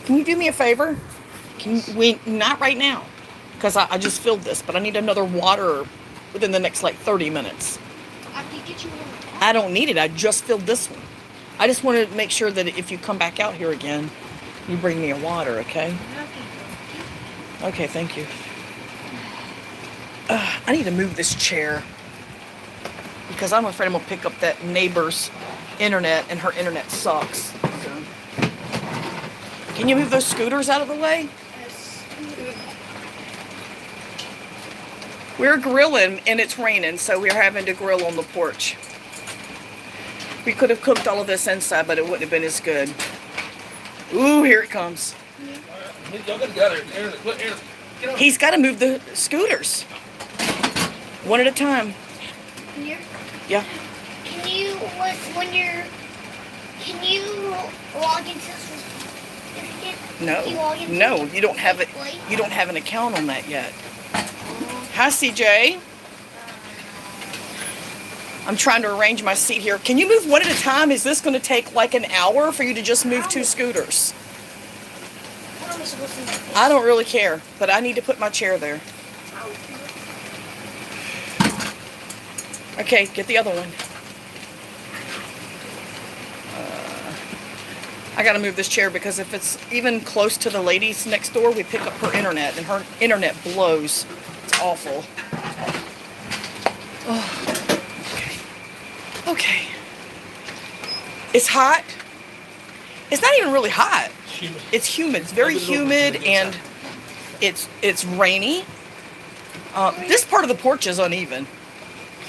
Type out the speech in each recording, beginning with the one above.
Can you do me a favor? Not right now, because I just filled this, but I need another water within the next like 30 minutes. I can get you one. I don't need it. I just filled this one. I just wanted to make sure that if you come back out here again, you bring me a water, okay? Okay, thank you. I need to move this chair because I'm afraid I'm going to pick up that neighbor's internet, and her internet sucks. So. Can you move those scooters out of the way? We're grilling, and it's raining, so we're having to grill on the porch. We could have cooked all of this inside, but it wouldn't have been as good. Ooh, here it comes. He's got to move the scooters. One at a time. Here? Yeah. Can you, when you're, can you log into this certificate? No, you don't have it. You don't have an account on that yet. Hi, CJ. I'm trying to arrange my seat here. Can you move one at a time? Is this going to take like an hour for you to just move 2 scooters? What am I supposed to do? I don't really care, but I need to put my chair there. Okay, get the other one. I gotta move this chair because if it's even close to the ladies next door, we pick up her internet, and her internet blows. It's awful. Oh, okay. It's hot. It's not even really hot. It's humid. It's very humid, and it's rainy. This part of the porch is uneven.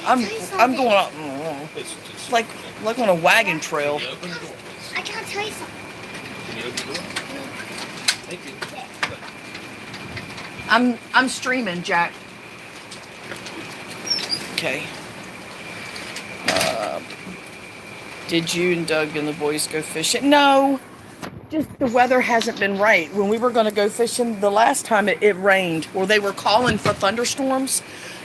I'm going up like on a wagon trail. I can't tell you something. I'm streaming, Jack. Okay. Did you and Doug and the boys go fishing? No. Just the weather hasn't been right. When we were going to go fishing the last time, it rained, or they were calling for thunderstorms.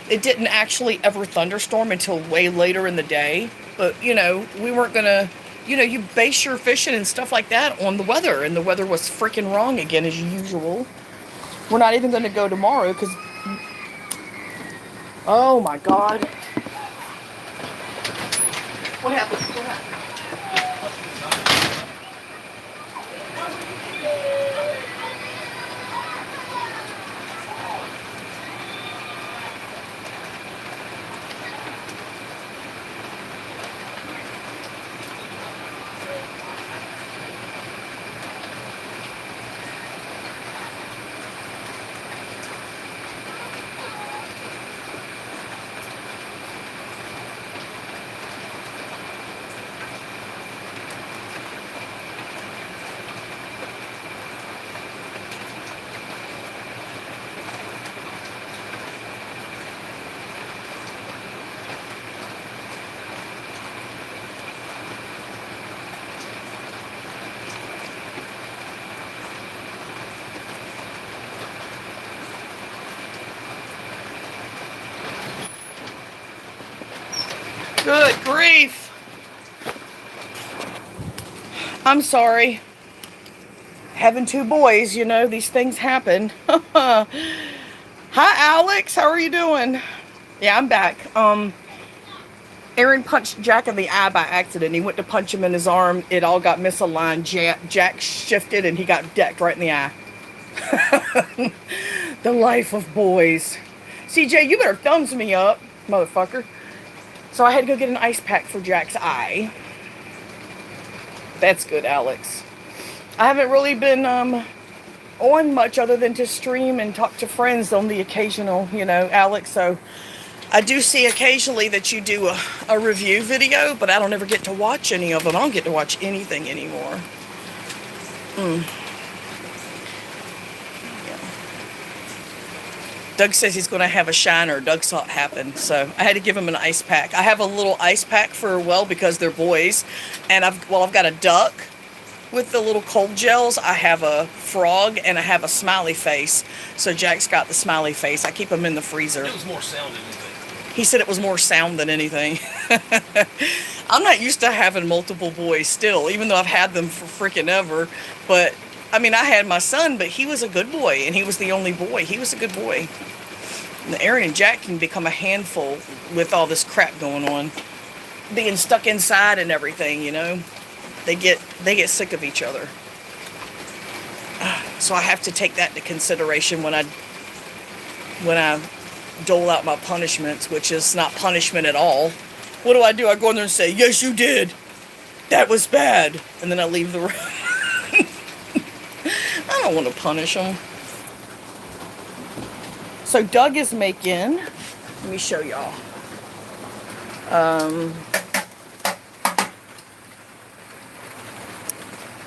It didn't actually ever thunderstorm until way later in the day. But, we weren't going to, you base your fishing and stuff like that on the weather. And the weather was freaking wrong again, as usual. We're not even going to go tomorrow because, oh my God. What happened? What happened? Good grief. I'm sorry. Having 2 boys, these things happen. Hi, Alex. How are you doing? Yeah, I'm back. Aaron punched Jack in the eye by accident. He went to punch him in his arm. It all got misaligned. Jack shifted, and he got decked right in the eye. The life of boys. CJ, you better thumbs me up, motherfucker. So I had to go get an ice pack for Jack's eye. That's good, Alex. I haven't really been on much other than to stream and talk to friends on the occasional, Alex. So I do see occasionally that you do a review video, but I don't ever get to watch any of them. I don't get to watch anything anymore. Doug says he's going to have a shiner. Doug saw it happen, so I had to give him an ice pack. I have a little ice pack because they're boys, and I've got a duck with the little cold gels. I have a frog, and I have a smiley face. So Jack's got the smiley face. I keep him in the freezer. It was more sound than anything. He said it was more sound than anything. I'm not used to having multiple boys still, even though I've had them for freaking ever, but I mean, I had my son, but he was a good boy, and he was the only boy. He was a good boy. And Aaron and Jack can become a handful with all this crap going on, being stuck inside and everything. You know, they get sick of each other. So I have to take that into consideration when I dole out my punishments, which is not punishment at all. What do? I go in there and say, "Yes, you did. That was bad," and then I leave the room. I don't want to punish them. So Doug is making. Let me show y'all.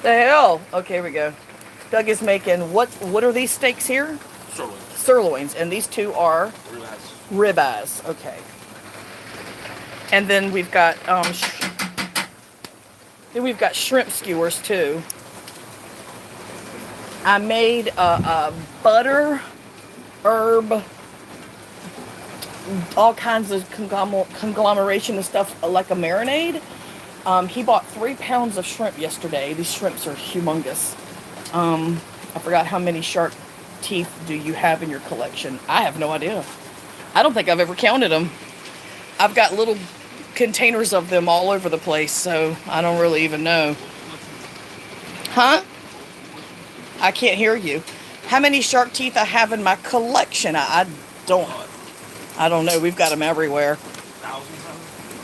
The hell? Okay, here we go. Doug is making what are these steaks here? Sirloin. Sirloins, and these two are Ribeyes. ribeyes. Okay. And then we've got shrimp skewers too. I made a butter, herb, all kinds of conglomeration of stuff like a marinade. He bought 3 pounds of shrimp yesterday. These shrimps are humongous. I forgot how many shark teeth do you have in your collection. I have no idea. I don't think I've ever counted them. I've got little containers of them all over the place, so I don't really even know. Huh? I can't hear you. How many shark teeth I have in my collection? I don't know. We've got them everywhere.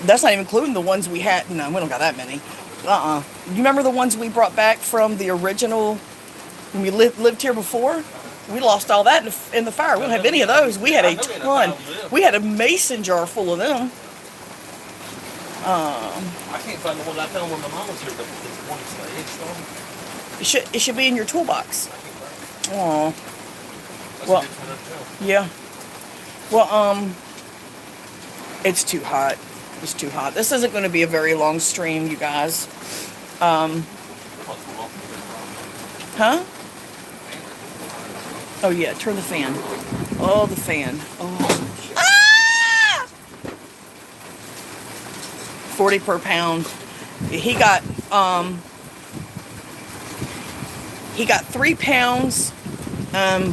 That's not even including the ones we had. No, we don't got that many. You remember the ones we brought back from the original, when we lived here before? We lost all that in the fire. We don't have any of those. We had a ton. We had a mason jar full of them. I can't find the one I found when my mom was here. The one that's the egg stone. It should be in your toolbox. I can't find it. Oh, That's well, a good one to yeah. Well, it's too hot. It's too hot. This isn't going to be a very long stream, you guys. Huh? Oh yeah, turn the fan. Oh, the fan. Oh. Ah! 40 per pound. He got 3 pounds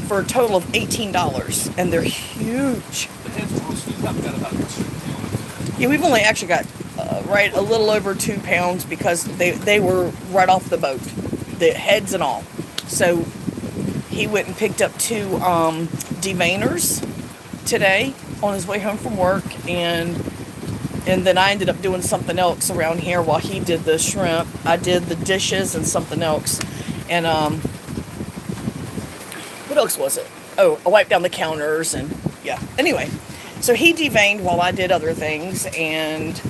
for a total of $18, and they're huge. The heads are real sweet. I've got about 2 pounds. Yeah, we've only actually got right a little over 2 pounds because they were right off the boat, the heads and all. So he went and picked up 2 deveiners today on his way home from work, and then I ended up doing something else around here while he did the shrimp. I did the dishes and something else, and what else was it? Oh, I wiped down the counters, and yeah. Anyway, so he deveined while I did other things, and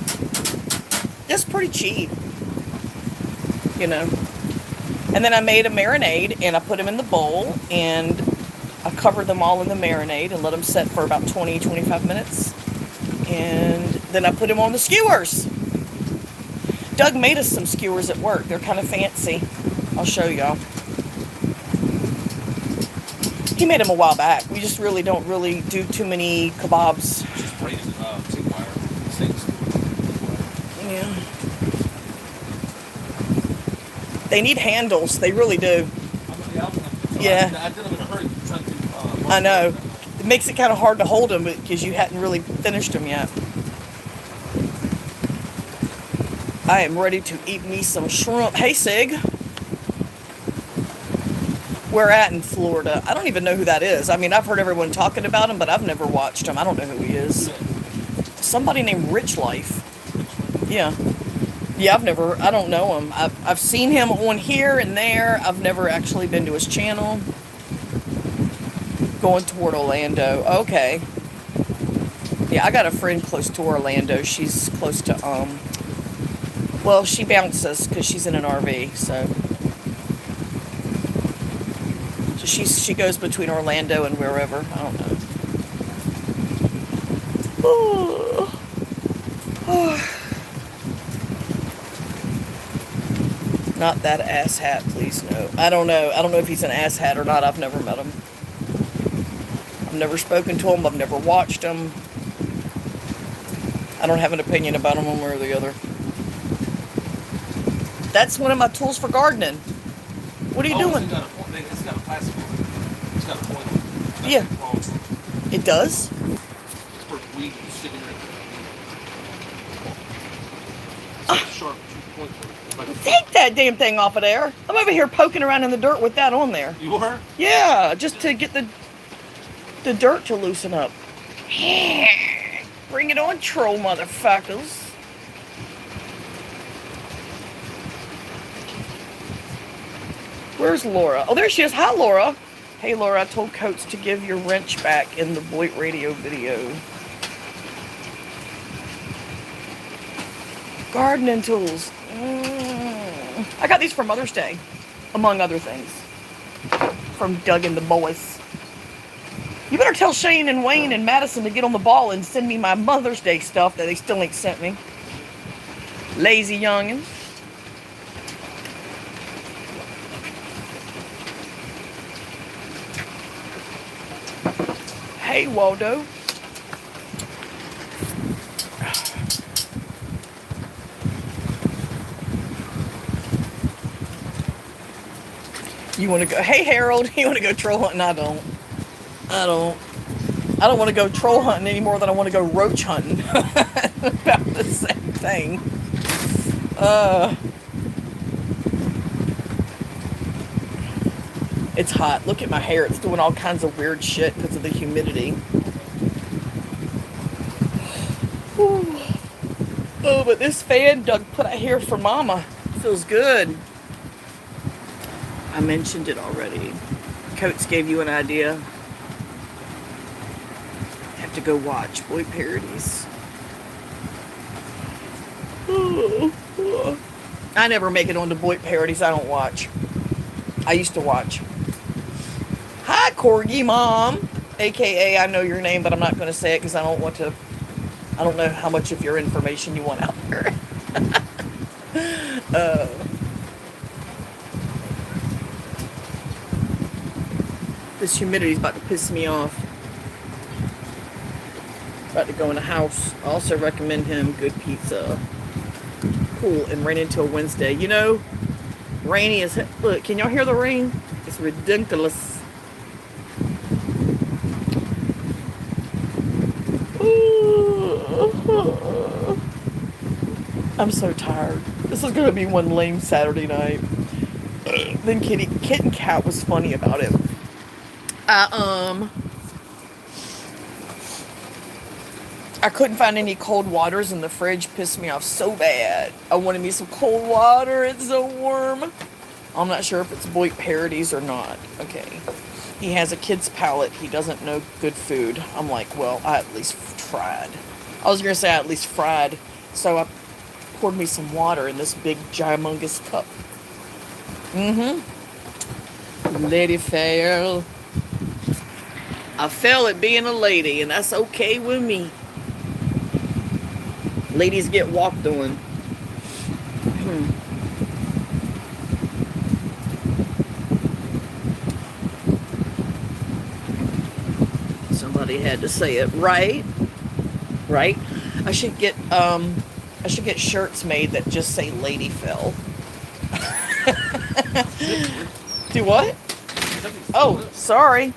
it's pretty cheap, you know. And then I made a marinade, and I put them in the bowl, and I covered them all in the marinade and let them set for about 20-25 minutes. And then I put them on the skewers. Doug made us some skewers at work. They're kind of fancy. I'll show y'all. He made them a while back. We just really don't do too many kebabs. Just braided TIG wire. Things. Yeah. They need handles. They really do. Yeah. I did them in a hurry. Trying to, I know. It makes it kind of hard to hold them because you hadn't really finished them yet. I am ready to eat me some shrimp. Hey, Sig. Where at in Florida? I don't even know who that is. I mean, I've heard everyone talking about him, but I've never watched him. I don't know who he is. Somebody named Rich Life. Yeah. Yeah, I don't know him. I've seen him on here and there. I've never actually been to his channel. Going toward Orlando. Okay. Yeah, I got a friend close to Orlando. She's close to, well, she bounces because she's in an RV, so she goes between Orlando and wherever. I don't know. Not that asshat, please no. I don't know. I don't know if he's an asshat or not. I've never met him. I've never spoken to him. I've never watched him. I don't have an opinion about him one way or the other. That's one of my tools for gardening. What are you Oh, doing? It's got a point. It's got a plastic on it. It's got a point on it. That's Yeah. wrong. It does? It's for weed you stick in there. It's like a sharp point on it. It's like a Take that damn thing off of there. I'm over here poking around in the dirt with that on there. You are? Yeah, just to get the dirt to loosen up. Bring it on, troll motherfuckers. Where's Laura? Oh, there she is. Hi, Laura. Hey, Laura, I told Coates to give your wrench back in the Boyd Radio video. Gardening tools. I got these for Mother's Day, among other things. From Doug and the boys. You better tell Shane and Wayne and Madison to get on the ball and send me my Mother's Day stuff that they still ain't sent me. Lazy youngins. Hey, Waldo. You want to go? Hey, Harold. You want to go troll hunting? I don't want to go troll hunting any more than I want to go roach hunting. About the same thing. It's hot. Look at my hair. It's doing all kinds of weird shit because of the humidity. Whew. Oh, but this fan Doug put out here for Mama feels good. I mentioned it already. Coates gave you an idea. Have to go watch Boyd Parodies. I never make it onto Boyd Parodies. I don't watch. I used to watch. Hi, Corgi Mom. AKA, I know your name, but I'm not going to say it because I don't want to. I don't know how much of your information you want out there. This humidity is about to piss me off. About to go in the house. I also recommend him good pizza. Cool, and rain until Wednesday. You know, rainy as look, can y'all hear the rain? It's ridiculous. I'm so tired. This is gonna be one lame Saturday night. Then Kit and Kat was funny about it. I couldn't find any cold waters in the fridge. Pissed me off so bad. I wanted me some cold water. It's so warm. I'm not sure if it's Boyd Parodies or not. Okay. He has a kid's palate. He doesn't know good food. I'm like, well, I at least tried. I was going to say I at least fried. So I poured me some water in this big, gymongous cup. Lady fail. I fail at being a lady, and that's okay with me. Ladies get walked on. Somebody had to say it, right? Right? I should get shirts made that just say "Lady Fell." Do what? Oh, sorry.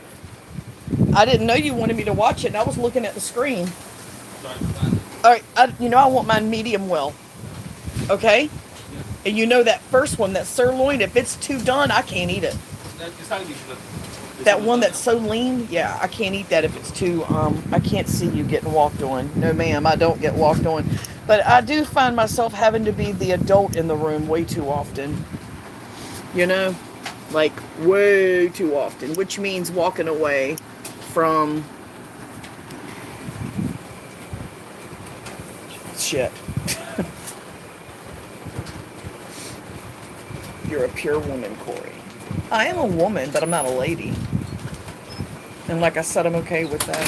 I didn't know you wanted me to watch it, and I was looking at the screen. All right, I want mine medium well. Okay? And you know that first one, that sirloin, if it's too done, I can't eat it. That one that's so lean, yeah, I can't eat that if it's too, I can't see you getting walked on. No, ma'am, I don't get walked on. But I do find myself having to be the adult in the room way too often. You know? Like, way too often. Which means walking away from shit. You're a pure woman, Corey. I am a woman, but I'm not a lady. And like I said, I'm okay with that.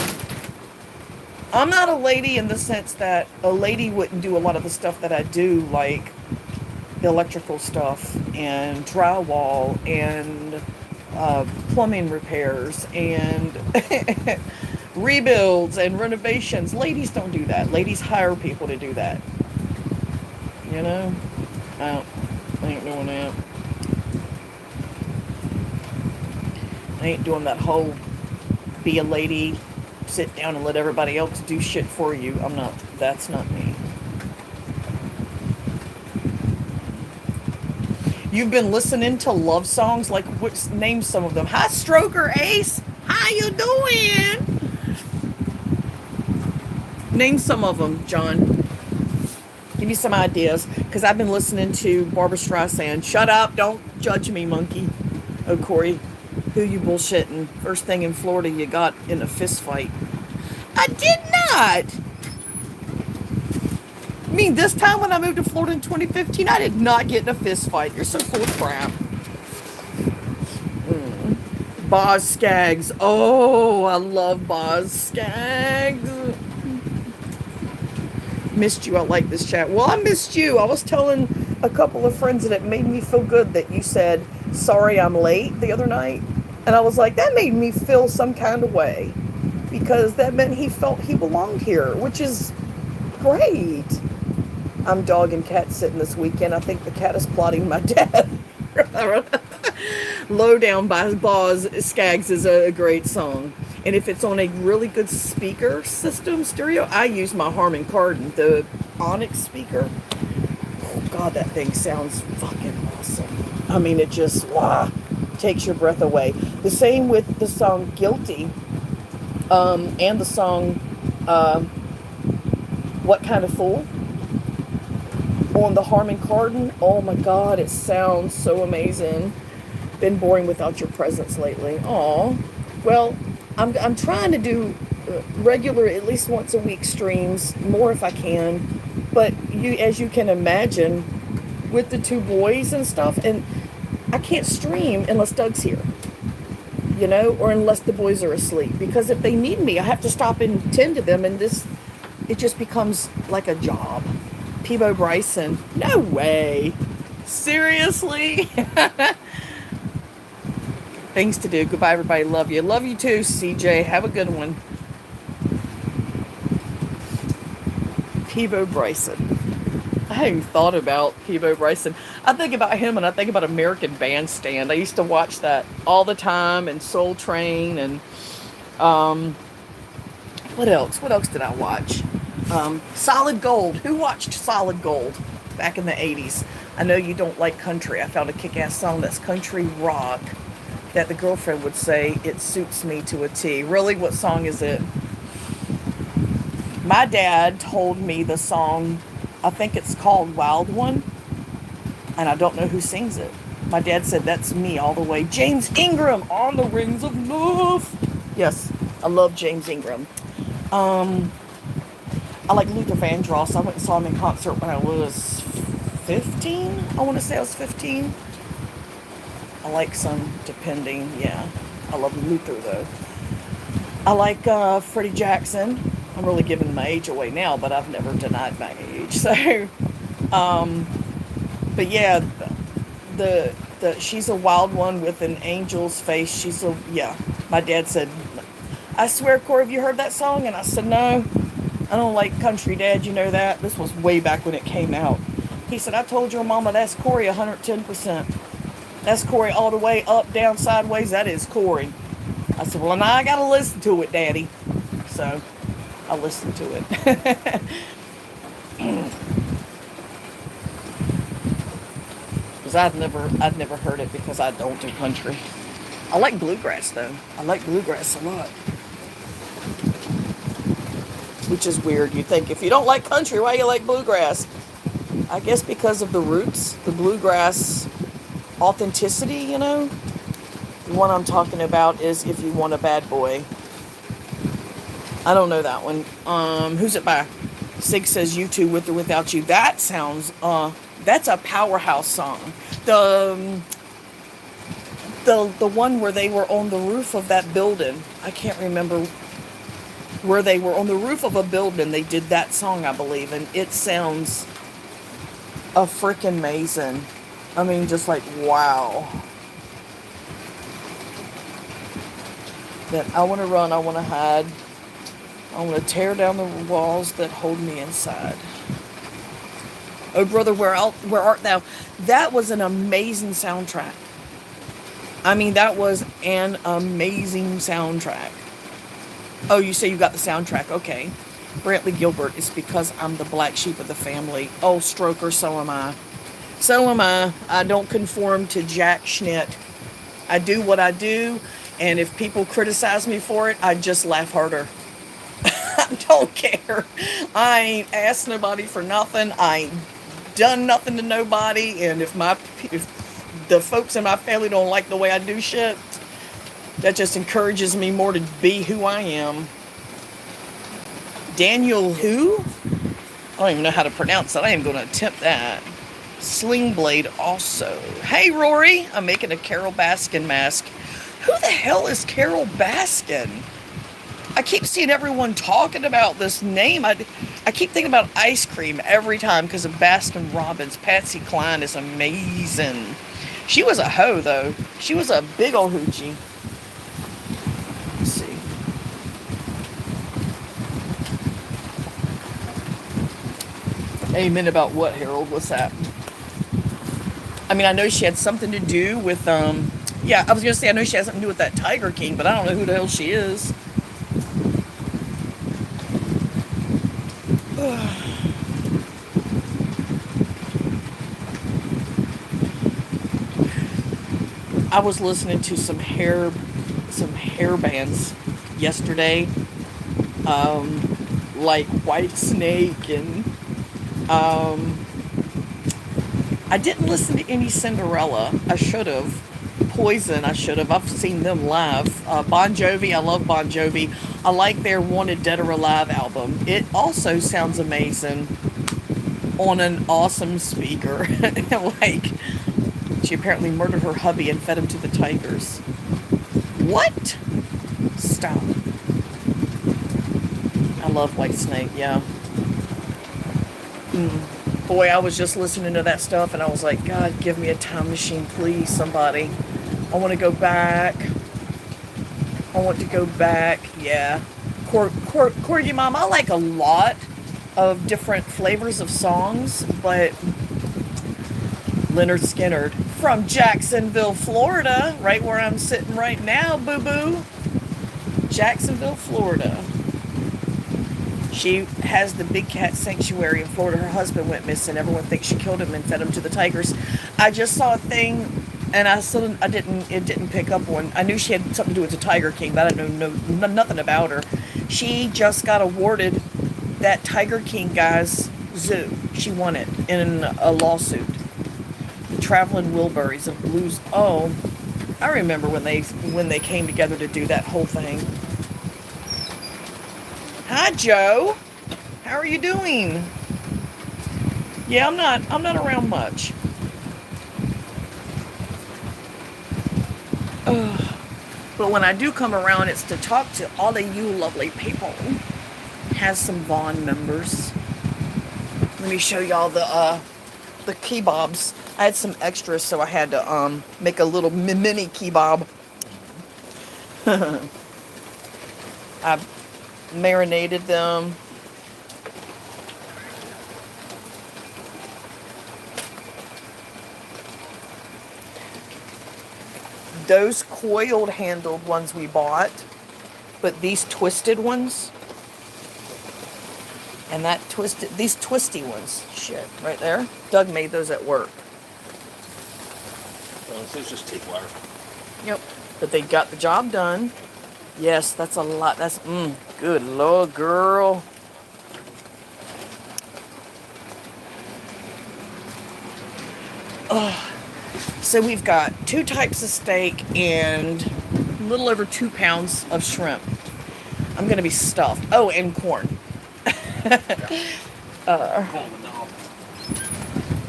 I'm not a lady in the sense that a lady wouldn't do a lot of the stuff that I do, like electrical stuff and drywall and plumbing repairs and rebuilds and renovations. Ladies don't do that. Ladies hire people to do that. You know? I ain't doing that. I ain't doing that whole be a lady, sit down and let everybody else do shit for you. I'm not, that's not me. You've been listening to love songs, like what, name some of them. Hi Stroker Ace, how you doing? Name some of them, John. Give me some ideas, because I've been listening to Barbara Streisand. Shut up, don't judge me, monkey. Oh, Corey, who you bullshitting? First thing in Florida you got in a fist fight. I did not. I mean, this time when I moved to Florida in 2015, I did not get in a fist fight. You're so full of crap. Boz Scaggs. Oh, I love Boz Scaggs. Missed you. I like this chat. Well, I missed you. I was telling a couple of friends that it made me feel good that you said, sorry I'm late the other night. And I was like, that made me feel some kind of way. Because that meant he felt he belonged here, which is great. I'm dog and cat sitting this weekend. I think the cat is plotting my death. Low Down by Boz Scaggs is a great song. And if it's on a really good speaker system, stereo, I use my Harman Kardon, the Onyx speaker. Oh God, that thing sounds fucking awesome. I mean, it just, takes your breath away. The same with the song Guilty, and the song, What Kind of Fool? On the Harman Kardon. Oh my God, it sounds so amazing. Been boring without your presence lately. Aw. Well, I'm trying to do regular, at least once a week streams, more if I can. But you, as you can imagine, with the two boys and stuff, and I can't stream unless Doug's here, you know, or unless the boys are asleep. Because if they need me, I have to stop and tend to them, and this, it just becomes like a job. Peebo Bryson. No way. Seriously? Things to do. Goodbye, everybody. Love you. Love you too, CJ. Have a good one. Peebo Bryson. I hadn't even thought about Peebo Bryson. I think about him and I think about American Bandstand. I used to watch that all the time, and Soul Train, and what else? What else did I watch? Solid Gold. Who watched Solid Gold back in the 80s? I know you don't like country. I found a kick-ass song that's country rock that the girlfriend would say, it suits me to a T. Really? What song is it? My dad told me the song, I think it's called Wild One, and I don't know who sings it. My dad said, that's me all the way. James Ingram, On the Rings of Love. Yes, I love James Ingram. I like Luther Vandross. I went and saw him in concert when I was 15. I want to say I was 15. I like some, depending, yeah. I love Luther, though. I like Freddie Jackson. I'm really giving my age away now, but I've never denied my age. So, but yeah, the She's a Wild One with an Angel's Face. Yeah. My dad said, I swear, Corey, have you heard that song? And I said, no. I don't like country, Dad, you know that? This was way back when it came out. He said, I told your mama that's Corey 110%. That's Corey all the way, up, down, sideways. That is Corey. I said, well, now I got to listen to it, Daddy. So I listened to it. Because I'd never heard it because I don't do country. I like bluegrass, though. I like bluegrass a lot. Which is weird. You think if you don't like country, why you like bluegrass? I guess because of the roots, the bluegrass authenticity, you know? The one I'm talking about is If You Want a Bad Boy. I don't know that one. Who's it by? Sig says U2 With or Without You. That sounds, that's a powerhouse song. The one where they were on the roof of that building. I can't remember where they were on the roof of a building. They did that song, I believe, and it sounds a freaking amazing. I mean, just like, wow. That I want to run, I want to hide. I want to tear down the walls that hold me inside. Oh, brother, where art thou? That was an amazing soundtrack. I mean, that was an amazing soundtrack. Oh, you say you got the soundtrack. Okay. Brantley Gilbert, it's because I'm the black sheep of the family. Oh, Stroker, so am I. So am I. I don't conform to jack Schnitt. I do what I do, and if people criticize me for it, I just laugh harder. I don't care. I ain't asked nobody for nothing. I ain't done nothing to nobody, and if the folks in my family don't like the way I do shit, that just encourages me more to be who I am. Daniel who? I don't even know how to pronounce that. I am going to attempt that. Slingblade also. Hey, Rory. I'm making a Carol Baskin mask. Who the hell is Carol Baskin? I keep seeing everyone talking about this name. I keep thinking about ice cream every time because of Baskin Robbins. Patsy Cline is amazing. She was a hoe, though. She was a big old hoochie. Let's see. Amen about what, Harold? What's that? I mean, I know she had something to do with, yeah, I was going to say, I know she has something to do with that Tiger King, but I don't know who the hell she is. I was listening to some hair bands yesterday, like Whitesnake, and I didn't listen to any Cinderella. I should have. Poison, I should have. I've seen them live. Bon Jovi, I love Bon Jovi. I like their Wanted Dead or Alive album. It also sounds amazing on an awesome speaker. Like, she apparently murdered her hubby and fed him to the tigers. What? Stop. I love Whitesnake, yeah. Boy, I was just listening to that stuff and I was like, God, give me a time machine, please, somebody. I want to go back. I want to go back, yeah. Corgi Mom, I like a lot of different flavors of songs, but Leonard Skinner from Jacksonville, Florida, right where I'm sitting right now, boo-boo. Jacksonville, Florida. She has the big cat sanctuary in Florida. Her husband went missing. Everyone thinks she killed him and fed him to the tigers. I just saw a thing, and it didn't pick up on. I knew she had something to do with the Tiger King, but I didn't know nothing about her. She just got awarded that Tiger King guy's zoo. She won it in a lawsuit. The Traveling Wilburys of Blues. Oh, I remember when they came together to do that whole thing. Hi, Joe. How are you doing? Yeah, I'm not around much. But when I do come around, it's to talk to all of you lovely people. Has some Vaughn members. Let me show y'all the kebabs. I had some extras, so I had to make a little mini kebab. I marinated them. Those coiled handled ones we bought, but these twisted ones and these twisty ones, shit, right there. Doug made those at work. So it's just tape wire. Yep, but they got the job done. Yes, that's a lot. That's, good Lord, girl. So we've got 2 types of steak and a little over 2 pounds of shrimp. I'm going to be stuffed. Oh, and corn.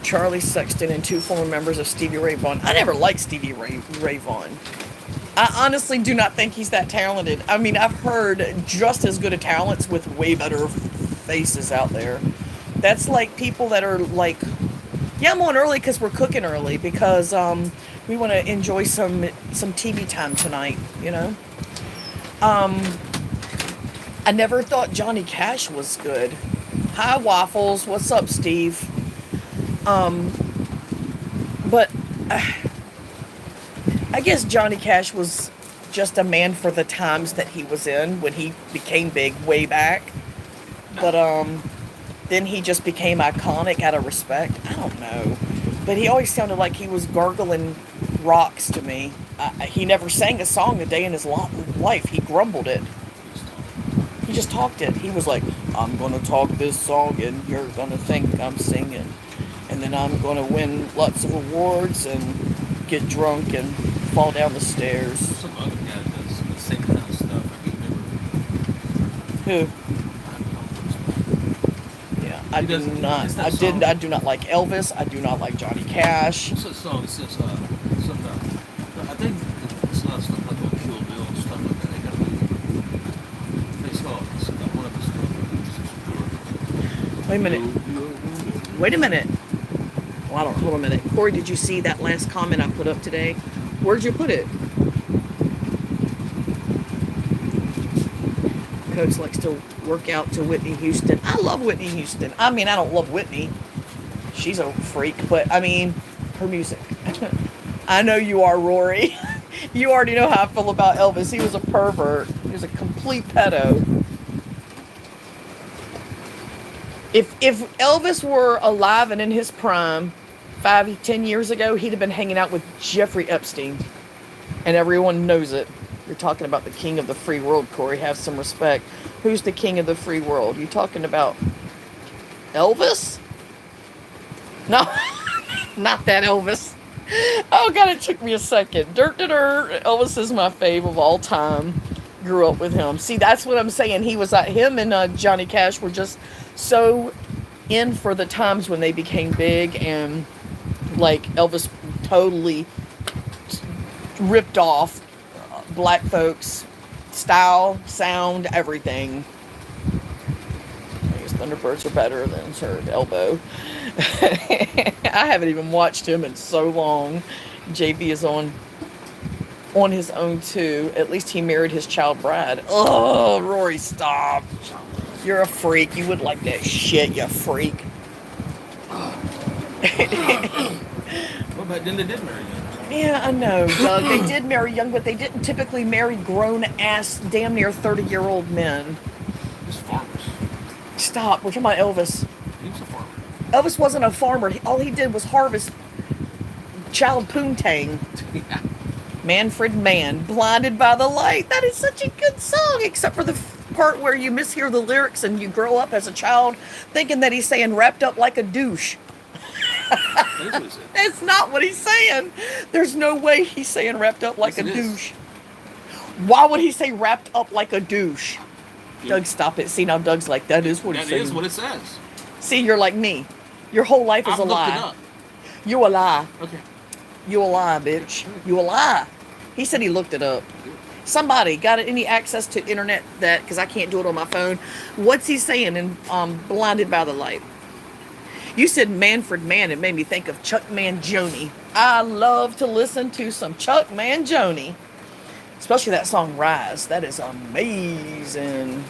Charlie Sexton and 2 former members of Stevie Ray Vaughan. I never liked Stevie Ray Vaughan. I honestly do not think he's that talented. I mean, I've heard just as good of talents with way better faces out there. That's like people that are like, yeah, I'm on early because we're cooking early because we want to enjoy some TV time tonight, you know. I never thought Johnny Cash was good. Hi, Waffles. What's up, Steve? But I guess Johnny Cash was just a man for the times that he was in when he became big way back. But then he just became iconic out of respect. I don't know. But he always sounded like he was gargling rocks to me. He never sang a song a day in his life. He grumbled it. He just talked it. He was like, I'm going to talk this song and you're going to think I'm singing. And then I'm going to win lots of awards and get drunk and fall down the stairs. Some other guy does the same kind of stuff. I can't remember. Who? I Yeah, I He do doesn't- not. it's that I song. did. I do not like Elvis. I do not like Johnny Cash. What's that song? It says something. I think it's not stuff like on Kill Bill and stuff like that. They got a movie. They saw it. It's one of the stuff. Wait a minute. Wait a minute. Well, I don't. Hold a minute. Corey, did you see that last comment I put up today? Where'd you put it? Coach likes to work out to Whitney Houston. I love Whitney Houston. I mean, I don't love Whitney. She's a freak, but I mean, her music. I know you are, Rory. You already know how I feel about Elvis. He was a pervert. He was a complete pedo. If Elvis were alive and in his prime 5-10 years ago, he'd have been hanging out with Jeffrey Epstein. And everyone knows it. You're talking about the king of the free world, Corey. Have some respect. Who's the king of the free world? You talking about Elvis? No, not that Elvis. Oh, God, it took me a second. Dirt. Elvis is my fave of all time. Grew up with him. See, that's what I'm saying. He was him and Johnny Cash were just so in for the times when they became big, and like Elvis totally ripped off black folks' style, sound, everything. I guess Thunderbirds are better than Sir Elbow. I haven't even watched him in so long. JV is on his own too. At least he married his child bride. Oh, Rory, stop. You're a freak. You would like that shit, you freak. Well, but then they did marry young. Yeah, I know, Doug. They did marry young, but they didn't typically marry grown-ass, damn near 30-year-old men. Just farmers. Stop. We're talking about Elvis. He was a farmer. Elvis wasn't a farmer. All he did was harvest child poontang. Yeah. Manfred Mann, Blinded by the Light. That is such a good song, except for the part where you mishear the lyrics and you grow up as a child thinking that he's saying wrapped up like a douche. That is what he said. That's not what he's saying. There's no way he's saying wrapped up like Yes, a it is. douche. Why would he say wrapped up like a douche? Yeah. Doug, stop it. See, now Doug's like, that is what he's That saying. is what it says. See, you're like me. Your whole life is I've a looked it lie. up. You a lie. Okay. You a lie, bitch. You a lie. He said he looked it up. Somebody got any access to internet that, because I can't do it on my phone. What's he saying in Blinded by the Light? You said Manfred Mann. It made me think of Chuck Mangione. I love to listen to some Chuck Mangione. Especially that song Rise. That is amazing.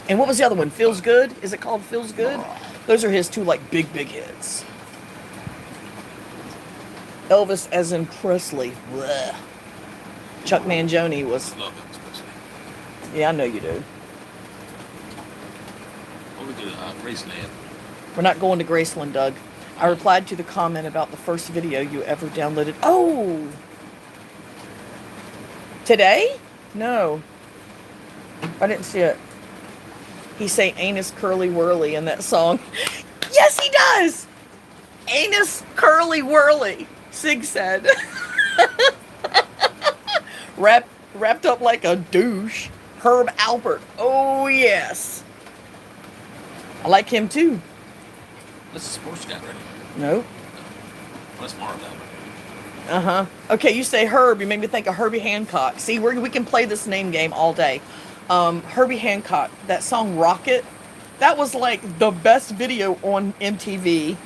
And what was the other one? Feels Good? Is it called Feels Good? Those are his two like big hits. Elvis as in Presley. Blech. Chuck Mangione was, Love it, especially. yeah, I know you do. Over to Graceland. We're not going to Graceland, Doug. I replied to the comment about the first video you ever downloaded. Oh! Today? No. I didn't see it. He say anus curly whirly in that song. Yes, he does! Anus curly whirly, Sig said. Wrapped up like a douche. Herb Alpert. Oh, yes. I like him too. That's a sports guy, right? Nope. That's Marv Albert. Uh-huh. Okay, you say Herb, you made me think of Herbie Hancock. See, we can play this name game all day. Herbie Hancock, that song Rocket, that was like the best video on MTV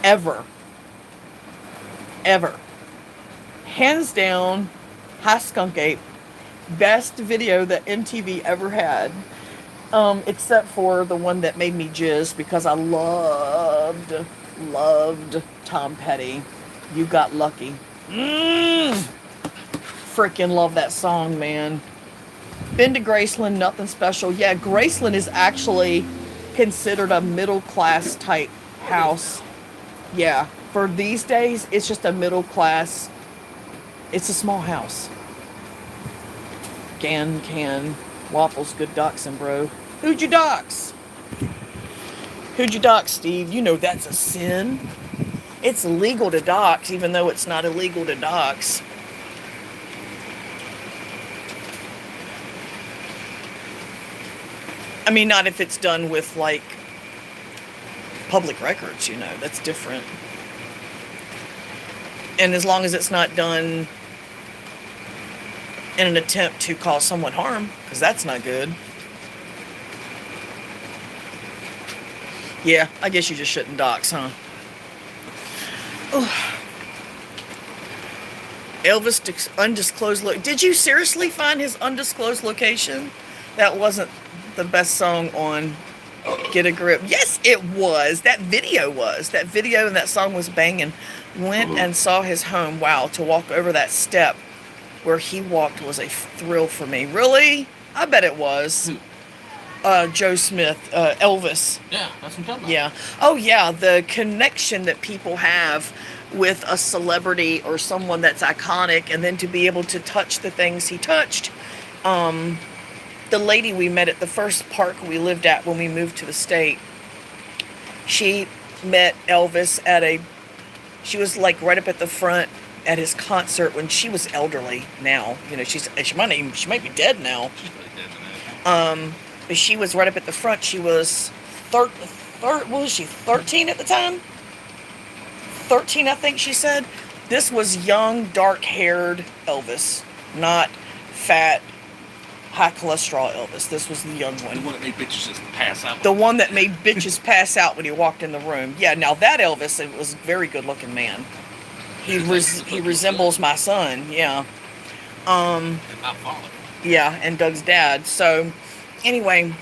ever. Ever. Hands down, High Skunk Ape, best video that MTV ever had. Except for the one that made me jizz because I loved Tom Petty. You Got Lucky. Freaking love that song, man. Been to Graceland, nothing special. Yeah, Graceland is actually considered a middle class type house. Yeah, for these days, it's just a middle class. It's a small house. Can, waffles, good doxing, bro. Who'd you dox? Who'd you dox, Steve? You know that's a sin. It's legal to dox, even though it's not illegal to dox. I mean, not if it's done with, like, public records, you know. That's different. And as long as it's not done in an attempt to cause someone harm, because that's not good. Yeah, I guess you just shouldn't dox, huh? Ugh. Elvis undisclosed did you seriously find his undisclosed location? That wasn't the best song on Get a Grip. Yes, it was. That video and that song was banging. Went and saw his home. Wow, to walk over that step where he walked was a thrill for me. Really? I bet it was. Joe Smith, Elvis. Yeah, that's what I'm talking about. Yeah. Oh, yeah. The connection that people have with a celebrity or someone that's iconic, and then to be able to touch the things he touched. The lady we met at the first park we lived at when we moved to the state, she met Elvis she was like right up at the front at his concert when she was elderly now. You know, she might be dead now. She's probably dead now. But she was right up at the front. She was what was she, 13 at the time? 13, I think she said. This was young, dark-haired Elvis, not fat, high cholesterol Elvis. This was the young one. The one that made bitches just pass out. The one that made bitches pass out when he walked in the room. Yeah, now that Elvis, it was a very good-looking man. He resembles my son, yeah. And my father. Yeah, and Doug's dad. So, anyway,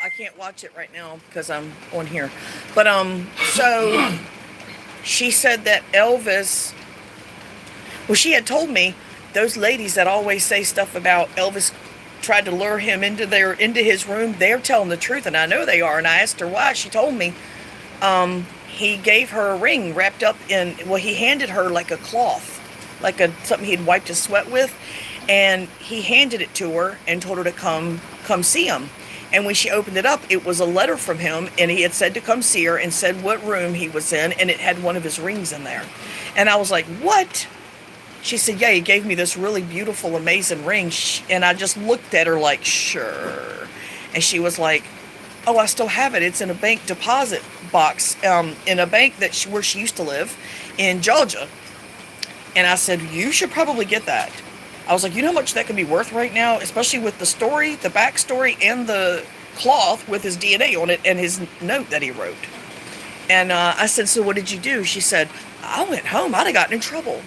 I can't watch it right now because I'm on here. But, so, she said that Elvis, well, she had told me those ladies that always say stuff about Elvis tried to lure him into his room, they're telling the truth, and I know they are. And I asked her why. She told me he gave her a ring wrapped up in, well, he handed her like a cloth, like something he'd wiped his sweat with, and he handed it to her and told her to come see him. And when she opened it up, it was a letter from him, and he had said to come see her and said what room he was in, and it had one of his rings in there. And I was like, what? She said, yeah, he gave me this really beautiful, amazing ring. And I just looked at her like, sure. And she was like, oh, I still have it. It's in a bank deposit box in a bank where she used to live in Georgia. And I said, you should probably get that. I was like, you know how much that could be worth right now, especially with the story, the backstory, and the cloth with his DNA on it and his note that he wrote. And I said, so what did you do? She said, I went home. I'd have gotten in trouble.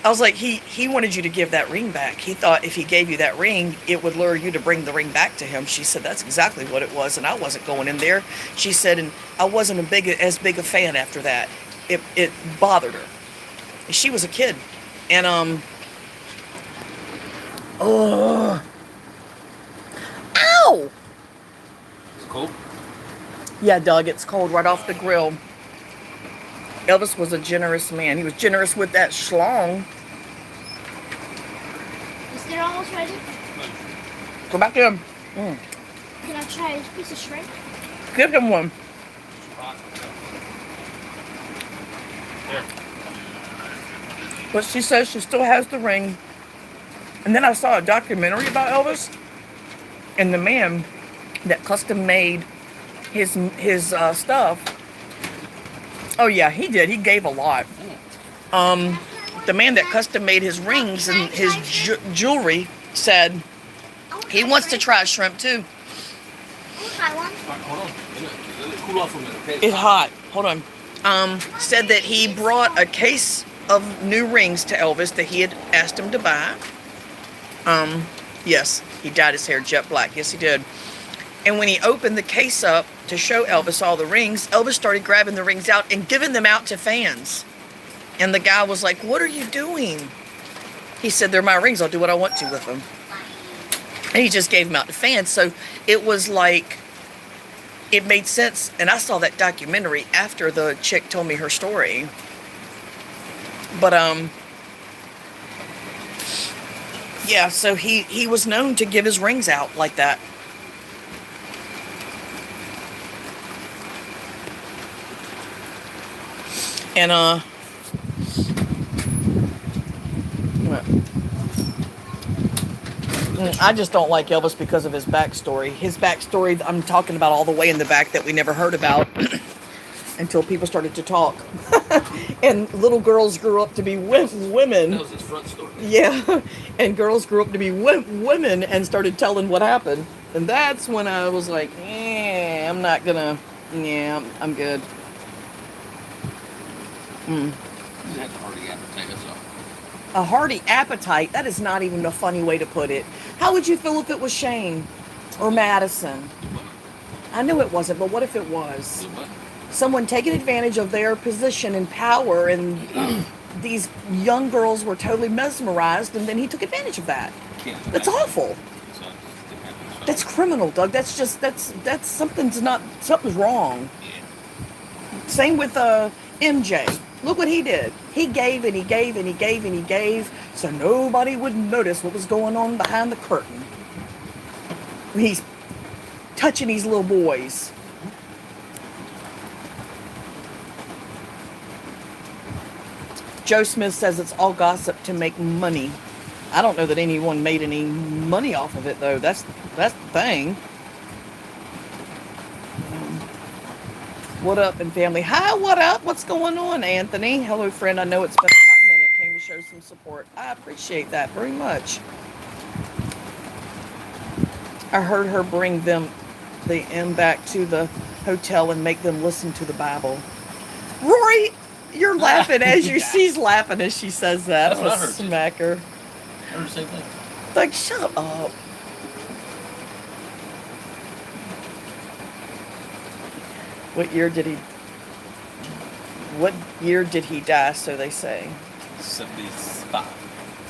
I was like, he wanted you to give that ring back. He thought if he gave you that ring, it would lure you to bring the ring back to him. She said, that's exactly what it was, and I wasn't going in there. She said, and I wasn't as big a fan after that. It bothered her. She was a kid. And, ow! It's cold. Yeah, Doug, it's cold right off the grill. Elvis was a generous man. He was generous with that schlong. Is it almost ready? Go back to him. Can I try a piece of shrimp? Give him one. There. But she says she still has the ring. And then I saw a documentary about Elvis. And the man that custom made his stuff. Oh yeah, he did. He gave a lot. The man that custom made his rings and his jewelry said he wants to try shrimp too. I'll try one. All right, hold on. Let it cool off a minute, okay? It's hot. Hold on. Said that he brought a case of new rings to Elvis that he had asked him to buy. Yes, he dyed his hair jet black. Yes, he did. And when he opened the case up to show Elvis all the rings, Elvis started grabbing the rings out and giving them out to fans. And the guy was like, "What are you doing?" He said, "They're my rings. I'll do what I want to with them." And he just gave them out to fans. So it was like, it made sense. And I saw that documentary after the chick told me her story. But, yeah, so he was known to give his rings out like that. And, I just don't like Elvis because of his backstory. His backstory, I'm talking about all the way in the back that we never heard about until people started to talk. And little girls grew up to be women. That was his front story. Yeah, and girls grew up to be women and started telling what happened. And that's when I was like, I'm not gonna, I'm good. He had a hearty appetite, that's all. A hearty appetite? That is not even a funny way to put it. How would you feel if it was Shane or Madison? I know it wasn't, but what if it was? Someone taking advantage of their position and power, and these young girls were totally mesmerized, and then he took advantage of that. That's awful. That's criminal, Doug. That's something's wrong. Same with MJ. Look what he did. He gave and he gave and he gave and he gave, so nobody would notice what was going on behind the curtain. He's touching these little boys. Joe Smith says it's all gossip to make money. I don't know that anyone made any money off of it, though. That's the thing. What up, and family? Hi, what up? What's going on, Anthony? Hello, friend. I know it's been a hot minute. Came to show some support. I appreciate that very much. I heard her bring the M back to the hotel and make them listen to the Bible. Rory, you're laughing as you. She's laughing as she says that. That's what I I'm a heard, too. smacker. I heard the same thing. Like, shut up. What year did he die, so they say? 75.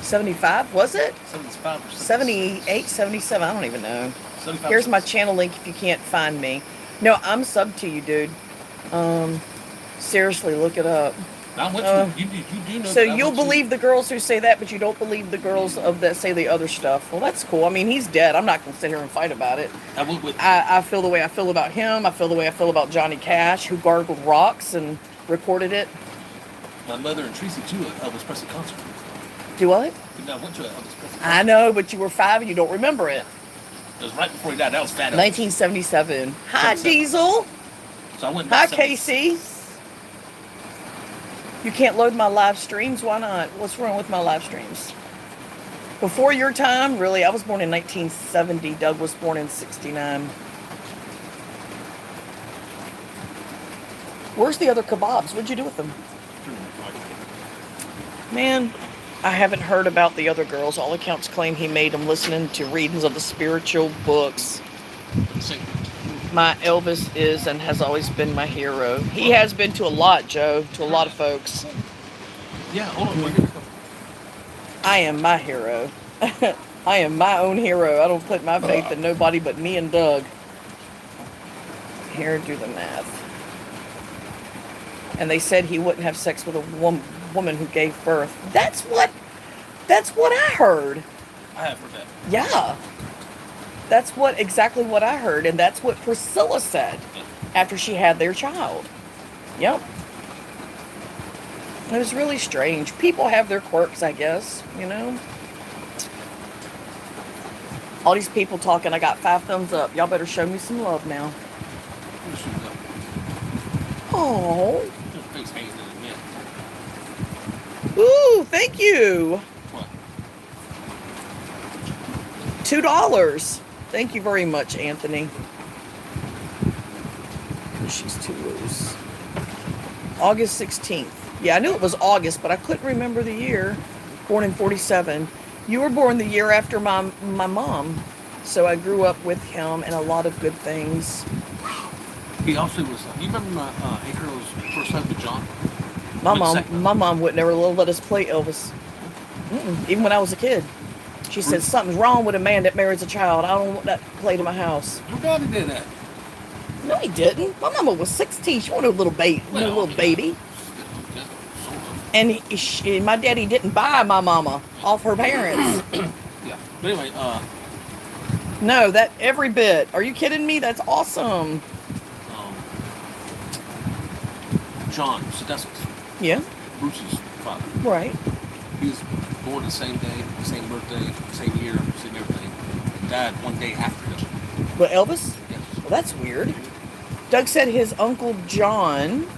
75, was it? 75 or 78, 77, I don't even know. 75. Here's my channel link if you can't find me. No, I'm sub to you, dude. Seriously, look it up. I'm with you. You do know. So you'll believe the girls who say that, but you don't believe the girls that say the other stuff. Well, that's cool. I mean, he's dead. I'm not going to sit here and fight about it. I will with you. I feel the way I feel about him. I feel the way I feel about Johnny Cash, who gargled rocks and recorded it. My mother and Tracy too at Elvis Presley concert. Do what? I went to an Elvis Presley concert. I know, but you were 5 and you don't remember it. It was right before he died. That was fat. 1977. Hi, 77. Diesel. So I went. Hi, Casey. You can't load my live streams? Why not? What's wrong with my live streams? Before your time? Really? I was born in 1970. Doug was born in 69. Where's the other kebabs? What'd you do with them? Man, I haven't heard about the other girls. All accounts claim he made them listening to readings of the spiritual books. My Elvis is and has always been my hero. He has been to a lot, Joe, to a lot of folks. Yeah, hold on. We're gonna come. I am my hero. I am my own hero. I don't put my faith in nobody but me and Doug. Here, do the math. And they said he wouldn't have sex with a woman who gave birth. That's what I heard. I have heard that. Yeah. That's exactly what I heard, and that's what Priscilla said after she had their child. Yep. It was really strange. People have their quirks, I guess, you know. All these people talking, I got 5 thumbs up. Y'all better show me some love now. Oh. Ooh, thank you. What? $2. Thank you very much, Anthony. She's too loose. August 16th. Yeah, I knew it was August, but I couldn't remember the year. Born in 47. You were born the year after my mom. So I grew up with him and a lot of good things. He also was. You remember Anchor's first time with John? My Went second. my mom would never let us play Elvis, even when I was a kid. She said something's wrong with a man that marries a child. I don't want that played in my house. Your daddy did that. No, he didn't. My mama was 16. She wanted a little baby, Well, baby. Yeah, sort of. And my daddy didn't buy my mama off her parents. Yeah. But anyway, No, that every bit. Are you kidding me? That's awesome. um, John Sedeskus, Yeah, Bruce's father, right. he was born the same day, same birthday, same year, same everything. Died one day after him. But Elvis? Yes. Well, that's weird. Doug said his uncle John.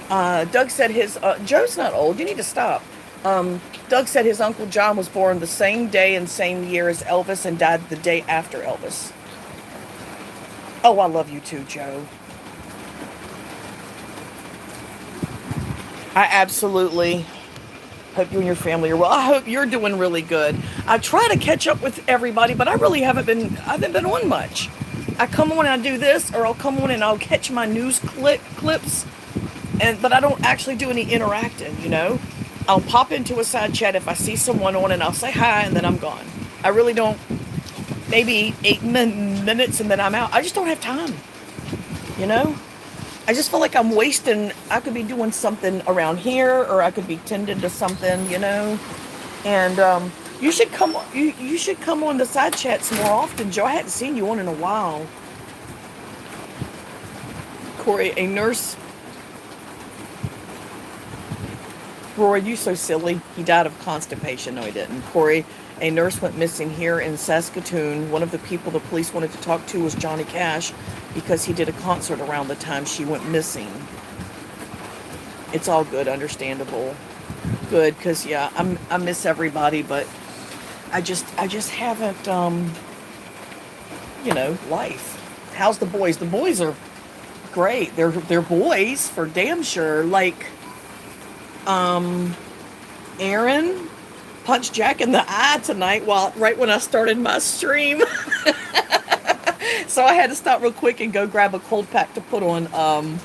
Doug said his Joe's not old. You need to stop. Doug said his uncle John was born the same day and same year as Elvis and died the day after Elvis. Oh, I love you too, Joe. I absolutely hope you and your family are well. I hope you're doing really good. I try to catch up with everybody, but I really haven't been on much. I come on and I do this, or I'll come on and I'll catch my news clips, but I don't actually do any interacting, you know? I'll pop into a side chat if I see someone on and I'll say hi and then I'm gone. I really don't, maybe 8 minutes and then I'm out. I just don't have time, you know? I just feel like I'm wasting. I could be doing something around here, or I could be tending to something, you know. And you should come. You should come on the side chats more often, Joe. I hadn't seen you on in a while. Corey, a nurse. Roy, you so silly. He died of constipation. No, he didn't. Corey, a nurse went missing here in Saskatoon. One of the people the police wanted to talk to was Johnny Cash, because he did a concert around the time she went missing. It's all good, understandable. Good, because, yeah, I miss everybody, but I just haven't, you know, life. How's the boys? The boys are great. They're boys, for damn sure. Like, Aaron punched Jack in the eye tonight right when I started my stream. So I had to stop real quick and go grab a cold pack to put on.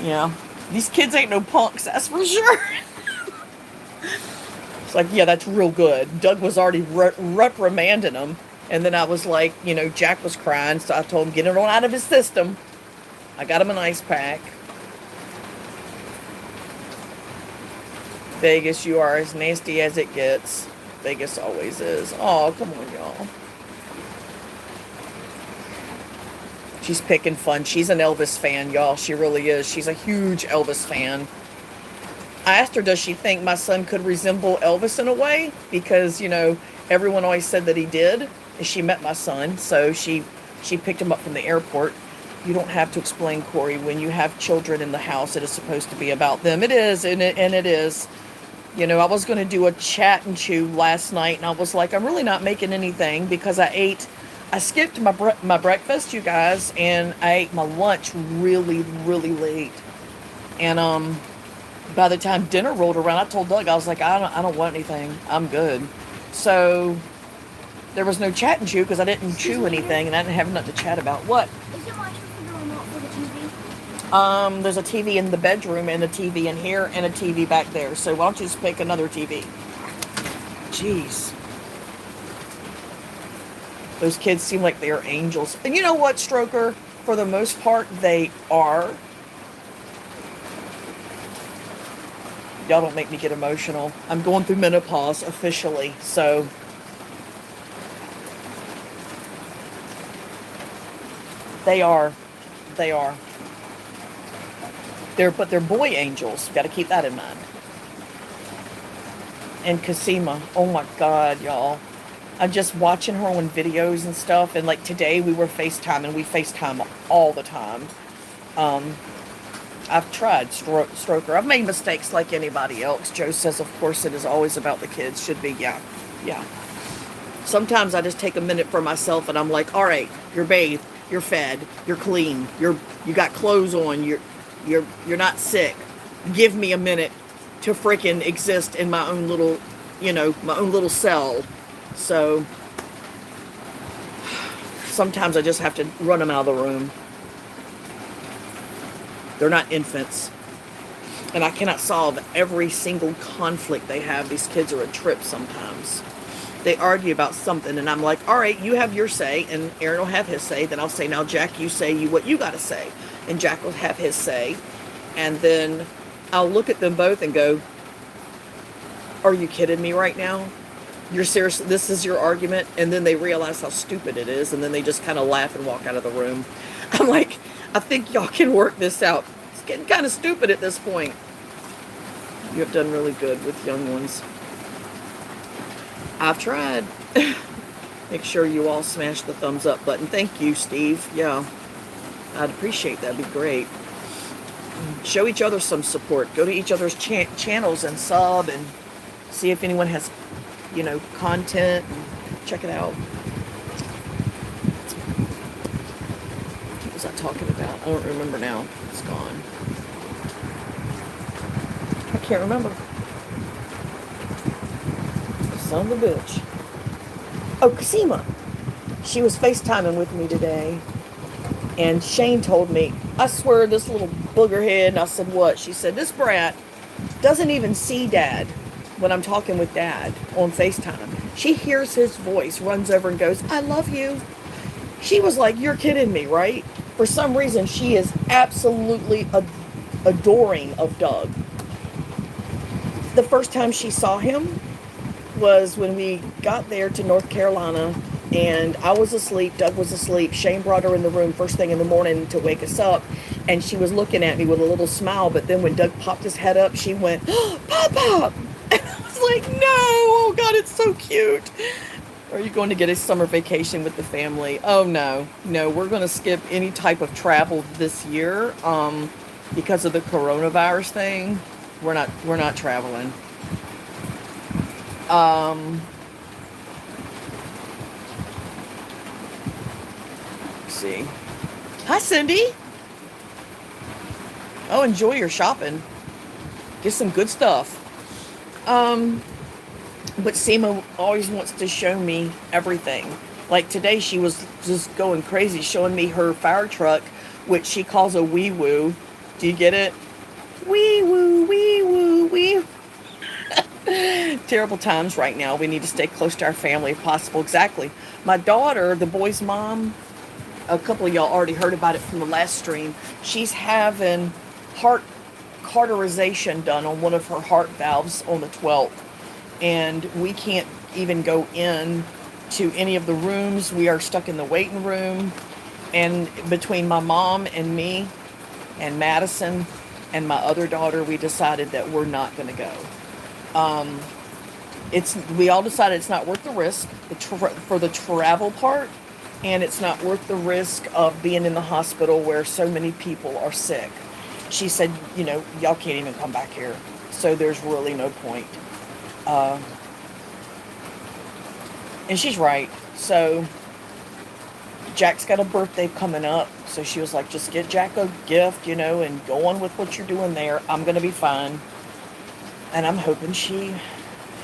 Yeah, these kids ain't no punks, that's for sure. It's like, yeah, that's real good. Doug was already reprimanding him. And then I was like, you know, Jack was crying, so I told him, get it on out of his system. I got him an ice pack. Vegas, you are as nasty as it gets. Vegas always is. Oh, come on, y'all. She's picking fun. She's an Elvis fan, y'all. She really is. She's a huge Elvis fan. I asked her, does she think my son could resemble Elvis in a way? Because, you know, everyone always said that he did. And she met my son, so she picked him up from the airport. You don't have to explain, Corey. When you have children in the house, it is supposed to be about them. It is, and it is. You know, I was going to do a chat and chew last night, and I was like, I'm really not making anything because I skipped my breakfast, you guys, and I ate my lunch really, really late. And by the time dinner rolled around, I told Doug, I was like, I don't want anything. I'm good. So there was no chat and chew because I didn't chew anything, and I didn't have nothing to chat about. What? Is your microphone the remote for the TV? There's a TV in the bedroom and a TV in here and a TV back there. So why don't you just pick another TV? Jeez. Those kids seem like they are angels. And you know what, Stroker? For the most part, they are. Y'all don't make me get emotional. I'm going through menopause officially, so. They are. They are. But they're boy angels. Got to keep that in mind. And Casima, oh my God, y'all. I'm just watching her on videos and stuff. And like today we were FaceTime, and we FaceTime all the time. I've tried Stroker. I've made mistakes like anybody else. Joe says, of course, it is always about the kids. Should be, yeah. Sometimes I just take a minute for myself, and I'm like, all right, you're bathed, you're fed, you're clean, you got clothes on, you're not sick. Give me a minute to freaking exist in my own little, my own little cell. So sometimes I just have to run them out of the room. They're not infants. And I cannot solve every single conflict they have. These kids are a trip sometimes. They argue about something, and I'm like, all right, you have your say, and Aaron will have his say. Then I'll say, now, Jack, you say what you got to say. And Jack will have his say. And then I'll look at them both and go, are you kidding me right now? You're serious? This is your argument? And then they realize how stupid it is, and then they just kind of laugh and walk out of the room. I'm like, I think y'all can work this out. It's getting kind of stupid at this point. You have done really good with young ones. I've tried. Make sure you all smash the thumbs up button. Thank you, Steve. Yeah, I'd appreciate that. That'd be great. Show each other some support. Go to each other's channels and sub and see if anyone has, content. Check it out. What was I talking about? I don't remember now. It's gone. I can't remember. Son of a bitch. Oh, Kasima. She was FaceTiming with me today. And Shane told me, I swear this little booger head. And I said, what? She said, this brat doesn't even see Dad when I'm talking with Dad on FaceTime. She hears his voice, runs over and goes, I love you. She was like, you're kidding me, right? For some reason, she is absolutely adoring of Doug. The first time she saw him was when we got there to North Carolina, and I was asleep, Doug was asleep. Shane brought her in the room first thing in the morning to wake us up, and she was looking at me with a little smile, but then when Doug popped his head up, she went, oh, Pop! And I was like, no, oh God, it's so cute. Are you going to get a summer vacation with the family? Oh, no, we're going to skip any type of travel this year because of the coronavirus thing. We're not traveling. Let's see. Hi, Cindy. Oh, enjoy your shopping. Get some good stuff. But Seema always wants to show me everything. Like today, she was just going crazy, showing me her fire truck, which she calls a wee woo. Do you get it? Wee woo, wee woo, wee. Terrible times right now. We need to stay close to our family if possible. Exactly. My daughter, the boy's mom, a couple of y'all already heard about it from the last stream. She's having heart cauterization done on one of her heart valves on the 12th. And we can't even go in to any of the rooms. We are stuck in the waiting room. And between my mom and me and Madison and my other daughter, we decided that we're not going to go. We all decided it's not worth the risk for the travel part, and it's not worth the risk of being in the hospital where so many people are sick. She said, y'all can't even come back here, so there's really no point. And she's right. So Jack's got a birthday coming up, so she was like, just get Jack a gift, and go on with what you're doing there. I'm going to be fine. And I'm hoping she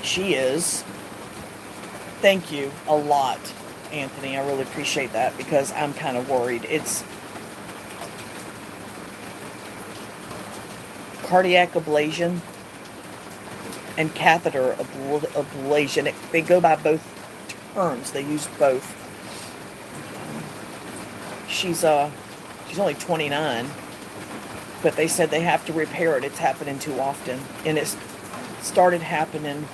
is. Thank you a lot, Anthony. I really appreciate that because I'm kind of worried. It's cardiac ablation and catheter ablation. They go by both terms. They use both. She's only 29, but they said they have to repair it. It's happening too often, and it's started happening.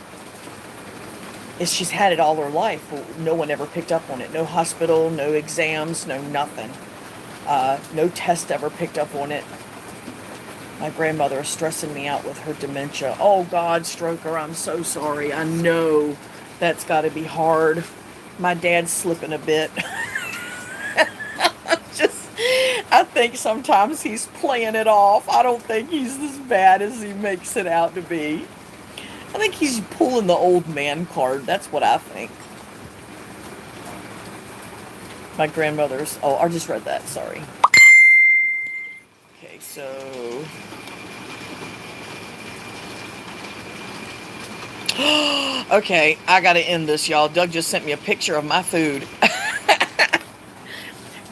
She's had it all her life. No one ever picked up on it. No hospital, no exams, no nothing. No test ever picked up on it. My grandmother is stressing me out with her dementia. Oh God, Stroker, I'm so sorry. I know that's got to be hard. My dad's slipping a bit. I think sometimes he's playing it off. I don't think he's as bad as he makes it out to be. I think he's pulling the old man card. That's what I think. My grandmother's... Oh, I just read that. Sorry. Okay, so... Okay, I gotta end this, y'all. Doug just sent me a picture of my food.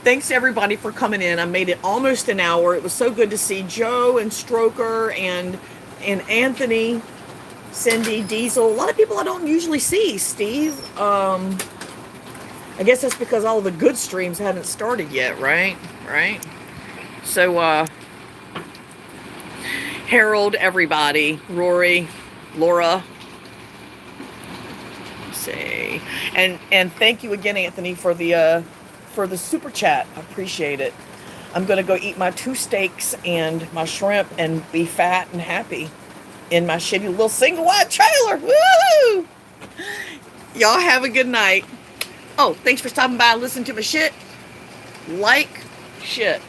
Thanks everybody for coming in. I made it almost an hour. It was so good to see Joe and Stroker and Anthony, Cindy, Diesel. A lot of people I don't usually see. Steve. I guess that's because all the good streams haven't started yet, right? Right. So Harold, everybody, Rory, Laura. Say, and thank you again, Anthony, for the super chat. I appreciate it. I'm gonna go eat my 2 steaks and my shrimp and be fat and happy in my shitty little single wide trailer. Woo! Y'all have a good night. Oh, thanks for stopping by and listening to my shit. Shit.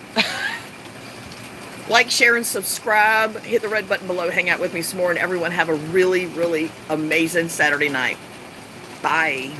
Like, share, and subscribe. Hit the red button below. Hang out with me some more. And everyone have a really, really amazing Saturday night. Bye.